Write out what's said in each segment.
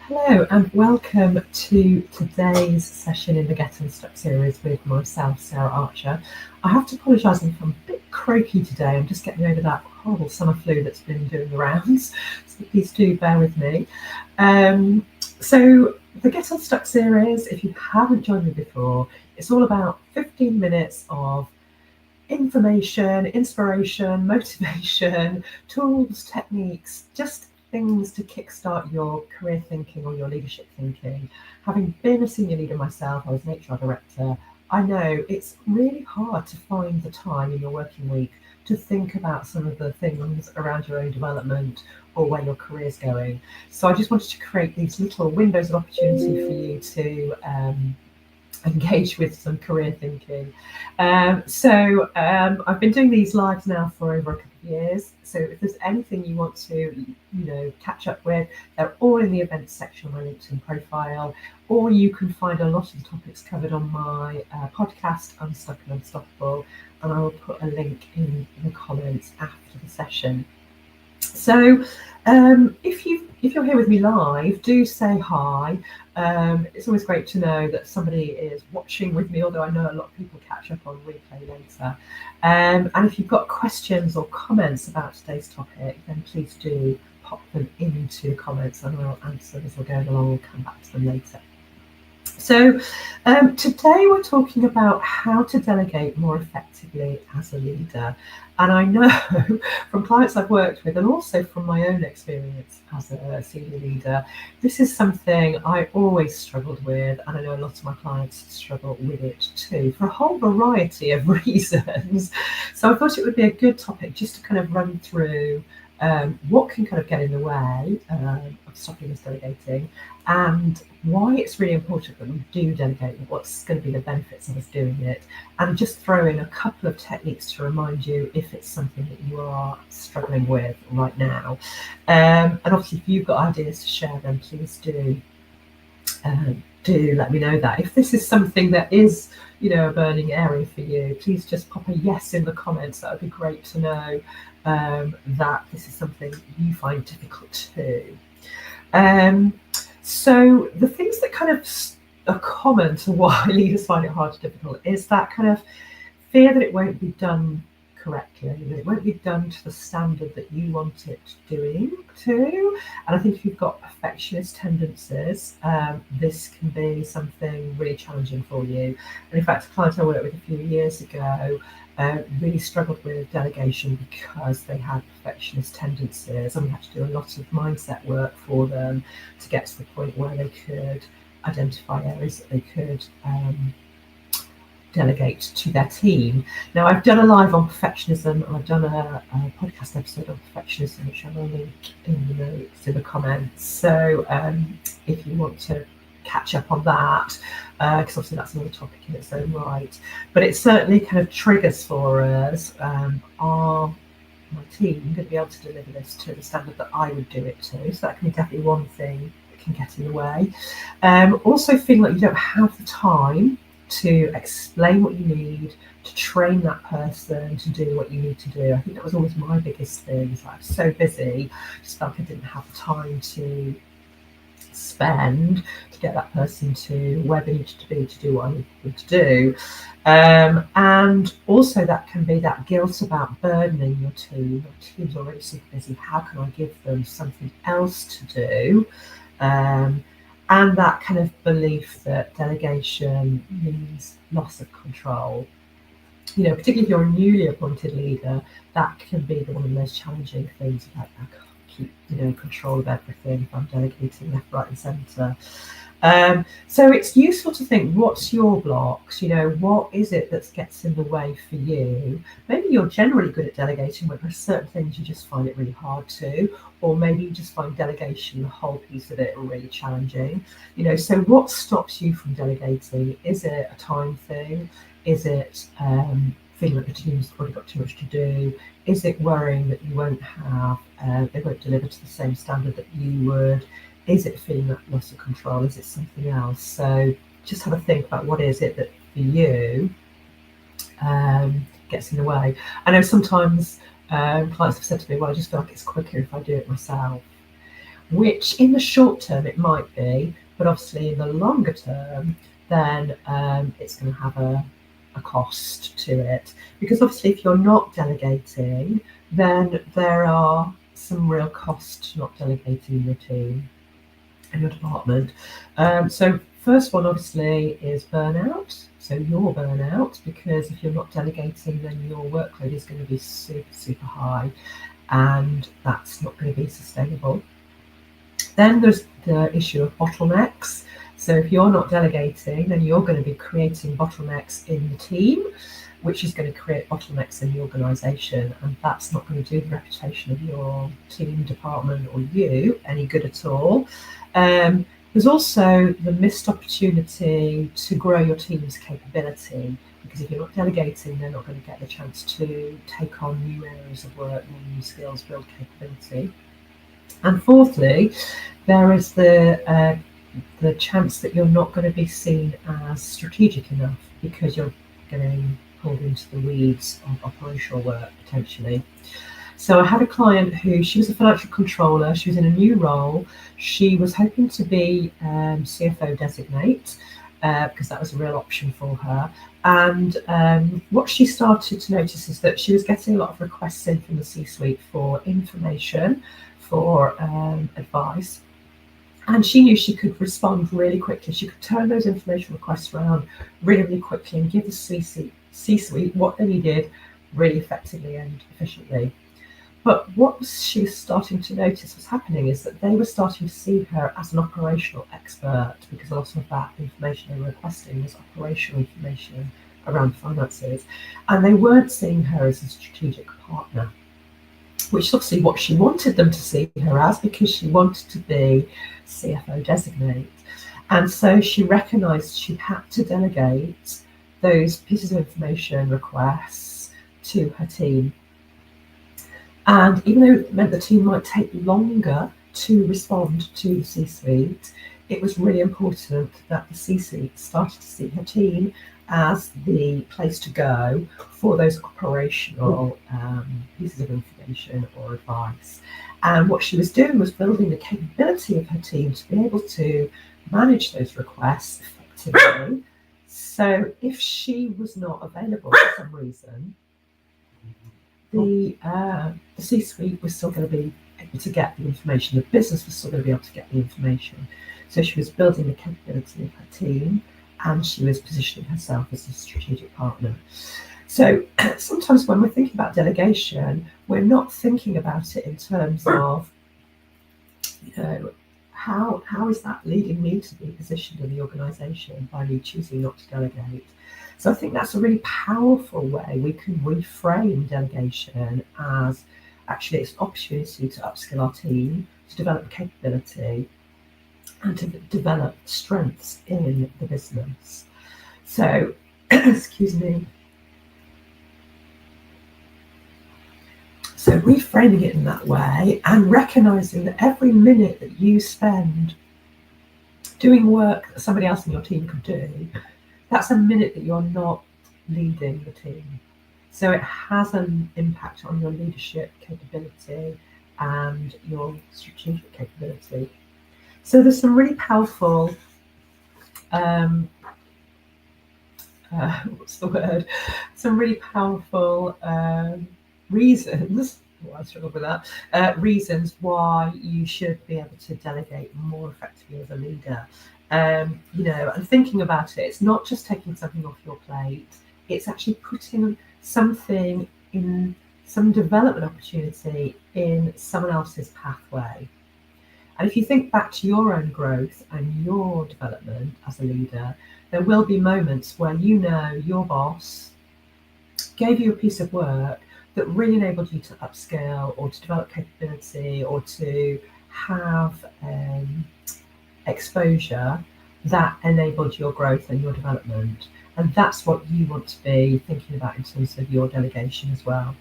Hello and welcome to today's session in the Get Unstuck series with myself, Sarah Archer. I have to apologise if I'm a bit croaky today. I'm just getting over that horrible summer flu that's been doing the rounds, so please do bear with me. So the Get Unstuck series, if you haven't joined me before, it's all about 15 minutes of information, inspiration, motivation, tools, techniques, just things to kickstart your career thinking or your leadership thinking. Having been a senior leader myself, I was an HR director, I know it's really hard to find the time in your working week to think about some of the things around your own development or where your career's going. So I just wanted to create these little windows of opportunity for you to engage with some career thinking. I've been doing these lives now for over a couple of years. So if there's anything you want to, catch up with, they're all in the events section of my LinkedIn profile, or you can find a lot of the topics covered on my podcast, Unstuck and Unstoppable, and I will put a link in the comments after the session. So if you're here with me live, do say hi. It's always great to know that somebody is watching with me, although I know a lot of people catch up on replay later. And if you've got questions or comments about today's topic, then please do pop them into the comments and I'll answer as we're going along. We'll come back to them later. So today we're talking about how to delegate more effectively as a leader. And I know from clients I've worked with and also from my own experience as a senior leader, this is something I always struggled with, and I know a lot of my clients struggle with it too, for a whole variety of reasons. So I thought it would be a good topic just to kind of run through what can kind of get in the way of stopping us delegating, and why it's really important that we do delegate, what's going to be the benefits of us doing it, and just throw in a couple of techniques to remind you if it's something that you are struggling with right now. And obviously, if you've got ideas to share, then please do let me know that. If this is something that is, a burning area for you, please just pop a yes in the comments. That would be great to know that this is something you find difficult too. So the things that kind of are common to why leaders find it hard or difficult is that kind of fear that it won't be done correctly, that it won't be done to the standard that you want it doing to. And I think if you've got perfectionist tendencies, this can be something really challenging for you. And in fact, a client I worked with a few years ago really struggled with delegation because they had perfectionist tendencies, and we had to do a lot of mindset work for them to get to the point where they could identify areas that they could delegate to their team. Now, I've done a live on perfectionism, and I've done a podcast episode on perfectionism, which I will link in the notes in the comments. So if you want to catch up on that, because obviously that's another topic in its own right, but it certainly kind of triggers for us, are my team going to be able to deliver this to the standard that I would do it to? So that can be definitely one thing that can get in the way. Also feeling like you don't have the time to explain what you need, to train that person to do what you need to do. I think that was always my biggest thing, is I was so busy, just felt like I didn't have the time to spend to get that person to where they needed to be to do what I needed them to do. And also that can be that guilt about burdening your team. Your team's already super busy, how can I give them something else to do? And that kind of belief that delegation means loss of control. Particularly if you're a newly appointed leader, that can be one of the most challenging things. Like, I can't keep, control of everything if I'm delegating left, right, and centre. So it's useful to think, what's your blocks? What is it that gets in the way for you? Maybe you're generally good at delegating, but there are certain things you just find it really hard to, or maybe you just find delegation, the whole piece of it, really challenging. So what stops you from delegating? Is it a time thing? Is it feeling like the team's already got too much to do? Is it worrying that you won't have, they won't deliver to the same standard that you would? Is it feeling that loss of control? Is it something else? So just have a think about what is it that for you gets in the way. I know sometimes clients have said to me, well, I just feel like it's quicker if I do it myself. which in the short term it might be, but obviously in the longer term, then it's going to have a cost to it. Because obviously if you're not delegating, then there are some real costs to not delegating your team and your department. So first one obviously is burnout. So your burnout, because if you're not delegating, then your workload is going to be super, super high, and that's not going to be sustainable. Then there's the issue of bottlenecks. So if you're not delegating, then you're going to be creating bottlenecks in the team, which is going to create bottlenecks in the organisation, and that's not going to do the reputation of your team, department, or you any good at all. There's also the missed opportunity to grow your team's capability, because if you're not delegating, they're not going to get the chance to take on new areas of work, new skills, build capability. And fourthly, there is the chance that you're not going to be seen as strategic enough, because you're getting pulled into the weeds of operational work potentially. So I had a client who, she was a financial controller, she was in a new role, she was hoping to be CFO designate, because that was a real option for her. And what she started to notice is that she was getting a lot of requests in from the C-suite for information, for advice. And she knew she could respond really quickly. She could turn those information requests around really, really quickly and give the C-suite what they needed really effectively and efficiently. But what she was starting to notice was happening is that they were starting to see her as an operational expert, because a lot of that information they were requesting was operational information around finances. And they weren't seeing her as a strategic partner, which is obviously what she wanted them to see her as, because she wanted to be CFO designate. And so she recognised she had to delegate those pieces of information requests to her team. And even though it meant the team might take longer to respond to the C-suite, it was really important that the C-suite started to see her team as the place to go for those operational pieces of information or advice. And what she was doing was building the capability of her team to be able to manage those requests effectively. So if she was not available for some reason, the C-suite was still going to be able to get the information, the business was still going to be able to get the information. So she was building the capability of her team, and she was positioning herself as a strategic partner. So sometimes when we're thinking about delegation, we're not thinking about it in terms of, how is that leading me to be positioned in the organisation by me choosing not to delegate? So I think that's a really powerful way we can reframe delegation as actually it's an opportunity to upskill our team, to develop capability, and to develop strengths in the business. So, excuse me. So reframing it in that way and recognising that every minute that you spend doing work that somebody else in your team could do, that's a minute that you're not leading the team. So it has an impact on your leadership capability and your strategic capability. So there's some really powerful, Some really powerful reasons, I struggle with that, reasons why you should be able to delegate more effectively as a leader. And thinking about it, it's not just taking something off your plate, it's actually putting something in, some development opportunity in someone else's pathway. And if you think back to your own growth and your development as a leader, there will be moments where your boss gave you a piece of work that really enabled you to upscale or to develop capability or to have exposure that enabled your growth and your development. And that's what you want to be thinking about in terms of your delegation as well.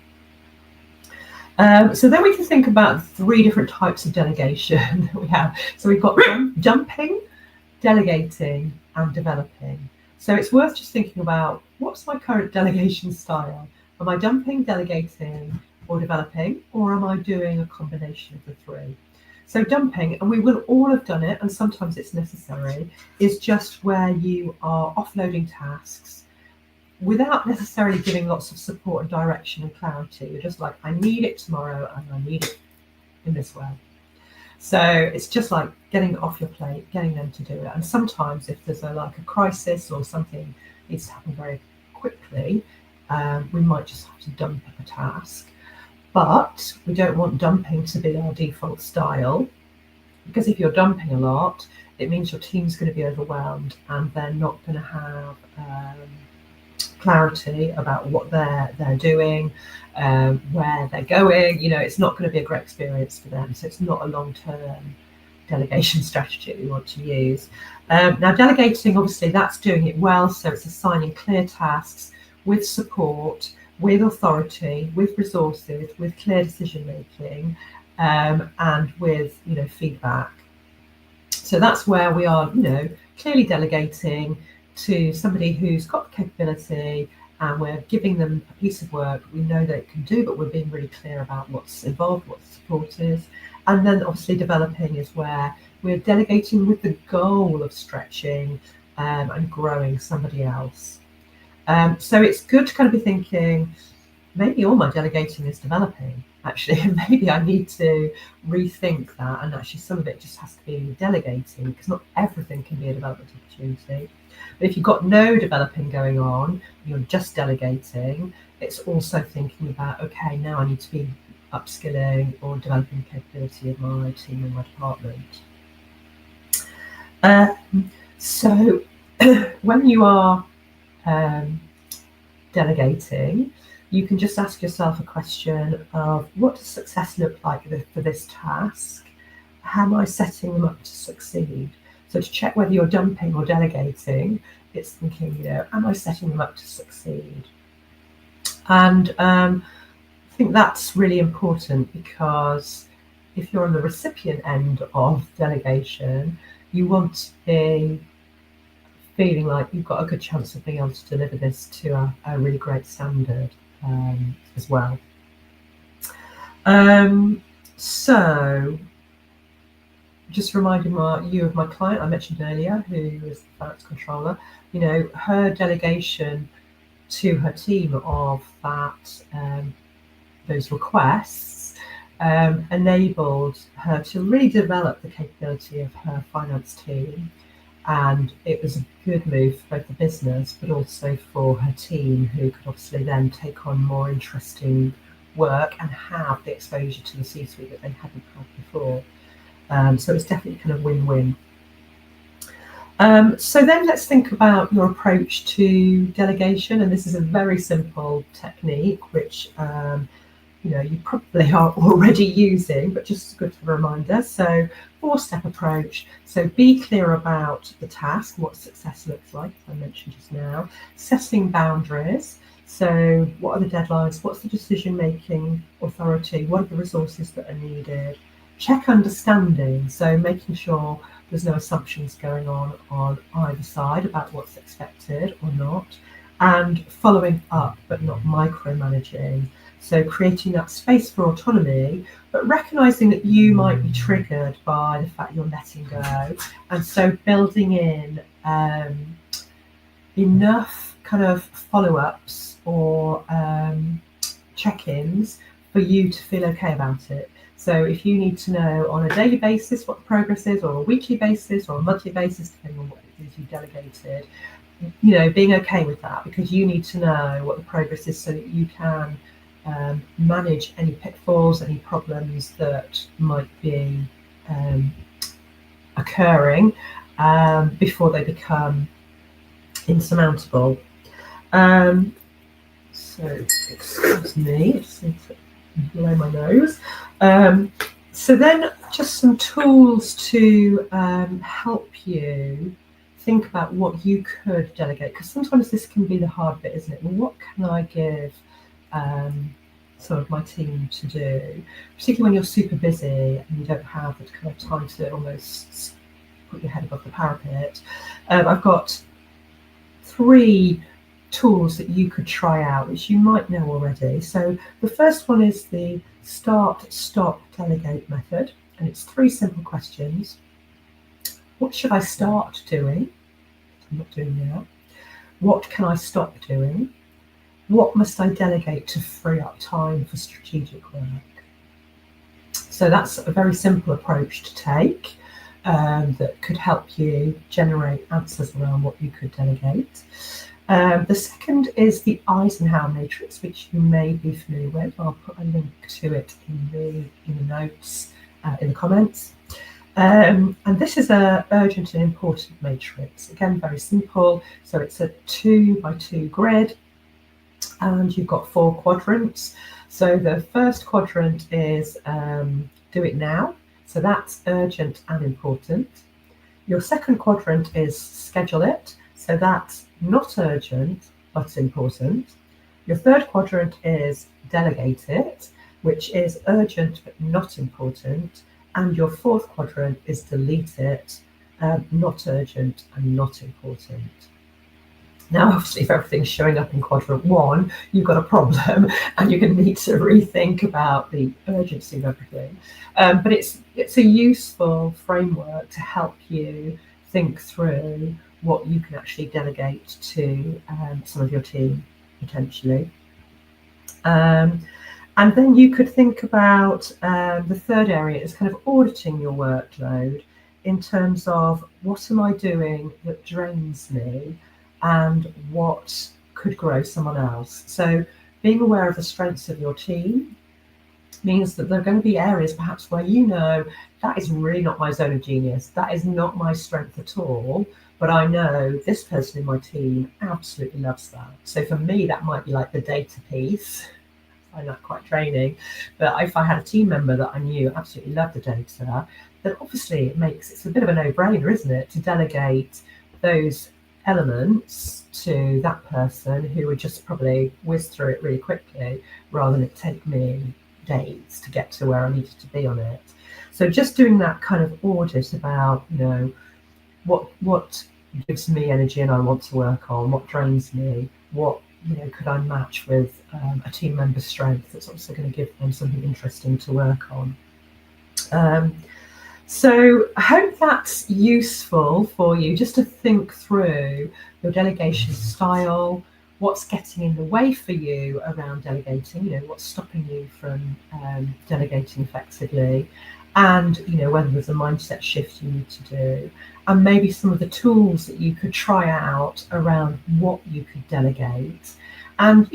So then we can think about 3 different types of delegation that we have. So we've got dumping, delegating, and developing. So it's worth just thinking about, what's my current delegation style? Am I dumping, delegating, or developing, or am I doing a combination of the 3? So dumping, and we will all have done it, and sometimes it's necessary, is just where you are offloading tasks without necessarily giving lots of support and direction and clarity. You're just like, I need it tomorrow and I need it in this way. So it's just like getting it off your plate, getting them to do it. And sometimes if there's a crisis or something needs to happen very quickly, we might just have to dump a task. But we don't want dumping to be our default style, because if you're dumping a lot, it means your team's going to be overwhelmed and they're not going to have clarity about what they're doing, where they're going. It's not going to be a great experience for them. So it's not a long-term delegation strategy we want to use. Now, delegating, obviously, that's doing it well. So it's assigning clear tasks with support, with authority, with resources, with clear decision making, and with feedback. So that's where we are, clearly delegating to somebody who's got the capability, and we're giving them a piece of work we know they can do, but we're being really clear about what's involved, what the support is. And then obviously developing is where we're delegating with the goal of stretching and growing somebody else. So it's good to kind of be thinking, maybe all my delegating is developing, actually, and maybe I need to rethink that, and actually some of it just has to be delegating, because not everything can be a development opportunity. But if you've got no developing going on, you're just delegating, it's also thinking about, okay, now I need to be upskilling or developing the capability of my team and my department. So when you are delegating, you can just ask yourself a question of, what does success look like for this task? How am I setting them up to succeed? So to check whether you're dumping or delegating, it's thinking, am I setting them up to succeed? And I think that's really important, because if you're on the recipient end of delegation, you want to be feeling like you've got a good chance of being able to deliver this to a really great standard as well. So just reminding you of my client I mentioned earlier, who is the finance controller. Her delegation to her team of those requests enabled her to really develop the capability of her finance team, and it was a good move for both the business but also for her team, who could obviously then take on more interesting work and have the exposure to the C-suite that they hadn't had before. So it's definitely kind of win-win. So then let's think about your approach to delegation, and this is a very simple technique which you probably are already using, but just good for a reminder. So 4-step approach. So be clear about the task, what success looks like, as I mentioned just now. Setting boundaries. So what are the deadlines? What's the decision-making authority? What are the resources that are needed? Check understanding. So making sure there's no assumptions going on either side about what's expected or not. And following up, but not micromanaging. So creating that space for autonomy, but recognizing that you might be triggered by the fact you're letting go. And so building in enough kind of follow-ups or check-ins for you to feel okay about it. So if you need to know on a daily basis what the progress is, or a weekly basis, or a monthly basis, depending on what it is you delegated, being okay with that, because you need to know what the progress is so that you can manage any pitfalls, any problems that might be occurring before they become insurmountable. So excuse me, it seems to blow my nose. So then just some tools to help you think about what you could delegate, because sometimes this can be the hard bit, isn't it? Well, what can I give some of my team to do, particularly when you're super busy and you don't have the kind of time to almost put your head above the parapet. I've got 3 tools that you could try out, which you might know already. So the first one is the start, stop, delegate method, and it's 3 simple questions. What should I start doing? I'm not doing now. What can I stop doing? What must I delegate to free up time for strategic work? So that's a very simple approach to take that could help you generate answers around what you could delegate. The second is the Eisenhower matrix, which you may be familiar with. I'll put a link to it in the notes, in the comments. And this is a urgent and important matrix. Again, very simple. So it's a 2 by 2 grid, and you've got 4 quadrants. So the first quadrant is do it now. So that's urgent and important. Your second quadrant is schedule it. So that's not urgent, but important. Your third quadrant is delegate it, which is urgent, but not important. And your fourth quadrant is delete it, not urgent and not important. Now, obviously, if everything's showing up in quadrant 1, you've got a problem and you're going to need to rethink about the urgency of everything. But it's a useful framework to help you think through what you can actually delegate to some of your team, potentially. And then you could think about the third area is kind of auditing your workload in terms of what am I doing that drains me and what could grow someone else. So being aware of the strengths of your team means that there are going to be areas perhaps where you know that is really not my zone of genius, that is not my strength at all, but I know this person in my team absolutely loves that. So for me, that might be like the data piece. I find that quite draining. But if I had a team member that I knew absolutely loved the data, then obviously it's a bit of a no-brainer, isn't it, to delegate those elements to that person who would just probably whiz through it really quickly rather than it take me days to get to where I needed to be on it. So just doing that kind of audit about, what gives me energy and I want to work on, what drains me, what could I match with a team member's strength that's also going to give them something interesting to work on. So I hope that's useful for you just to think through your delegation style, what's getting in the way for you around delegating, what's stopping you from delegating effectively, and whether there's a mindset shift you need to do, and maybe some of the tools that you could try out around what you could delegate. And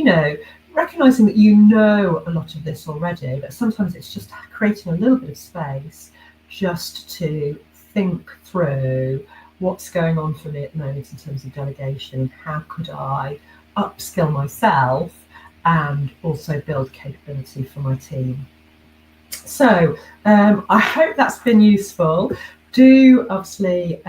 recognizing that a lot of this already, but sometimes it's just creating a little bit of space just to think through what's going on for me at the moment in terms of delegation. How could I upskill myself and also build capability for my team? So I hope that's been useful. Do obviously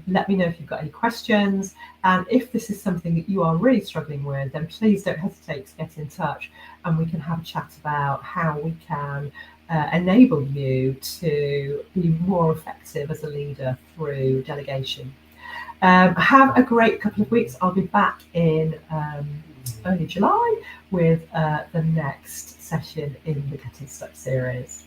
let me know if you've got any questions, and if this is something that you are really struggling with, then please don't hesitate to get in touch and we can have a chat about how we can enable you to be more effective as a leader through delegation. Have a great couple of weeks. I'll be back in early July with the next session in the Getting Stuck series.